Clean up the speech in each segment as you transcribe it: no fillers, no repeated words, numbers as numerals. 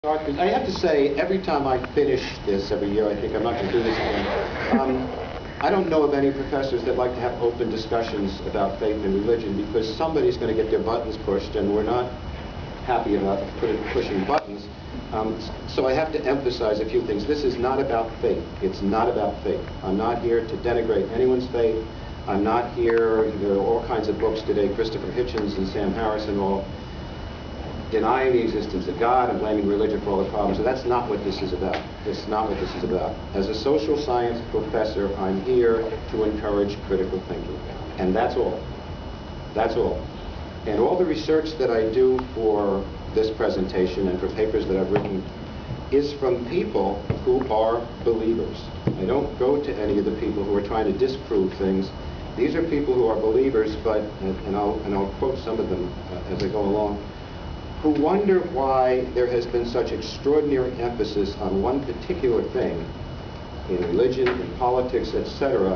I have to say, every time I finish this every year, I think I'm not going to do this again. I don't know of any professors that like to have open discussions about faith and religion because somebody's going to get their buttons pushed, and we're not happy about pushing buttons. So I have to emphasize a few things. This is not about faith. It's not about faith. I'm not here to denigrate anyone's faith. I'm not here, there are all kinds of books today, Christopher Hitchens and Sam Harris and all, denying the existence of God and blaming religion for all the problems. So that's not what this is about. That's not what this is about. As a social science professor, I'm here to encourage critical thinking. And that's all. That's all. And all the research that I do for this presentation and for papers that I've written is from people who are believers. I don't go to any of the people who are trying to disprove things. These are people who are believers, but, and I'll quote some of them as I go along, who wonder why there has been such extraordinary emphasis on one particular thing in religion, in politics, etc.,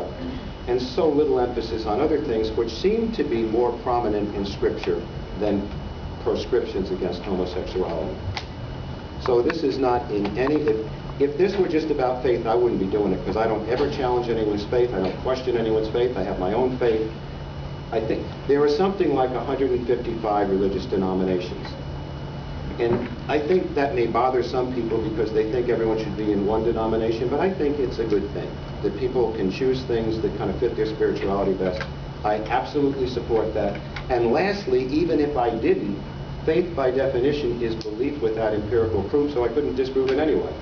and so little emphasis on other things which seem to be more prominent in Scripture than proscriptions against homosexuality. So this is not in any... If this were just about faith, I wouldn't be doing it, because I don't ever challenge anyone's faith, I don't question anyone's faith, I have my own faith. I think there are something like 155 religious denominations. And I think that may bother some people because they think everyone should be in one denomination, but I think it's a good thing that people can choose things that kind of fit their spirituality best. I absolutely support that. And lastly, even if I didn't, faith by definition is belief without empirical proof, so I couldn't disprove it anyway.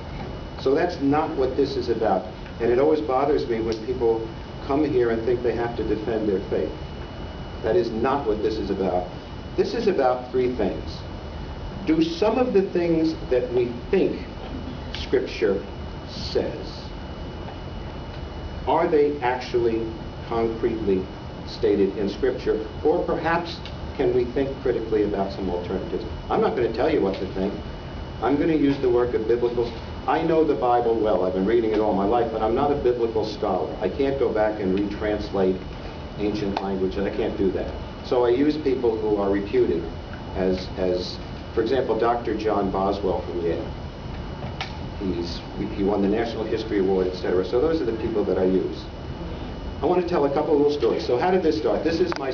So that's not what this is about. And it always bothers me when people come here and think they have to defend their faith. That is not what this is about. This is about three things. Do some of the things that we think Scripture says, are they actually concretely stated in Scripture? Or perhaps can we think critically about some alternatives? I'm not going to tell you what to think. I'm going to use the work of biblical... I know the Bible well. I've been reading it all my life, but I'm not a biblical scholar. I can't go back and retranslate ancient language, and I can't do that. So I use people who are reputed as for example, Dr. John Boswell from Yale. He won the National History Award, etc. So those are the people that I use. I want to tell a couple of little stories. So how did this start? This is my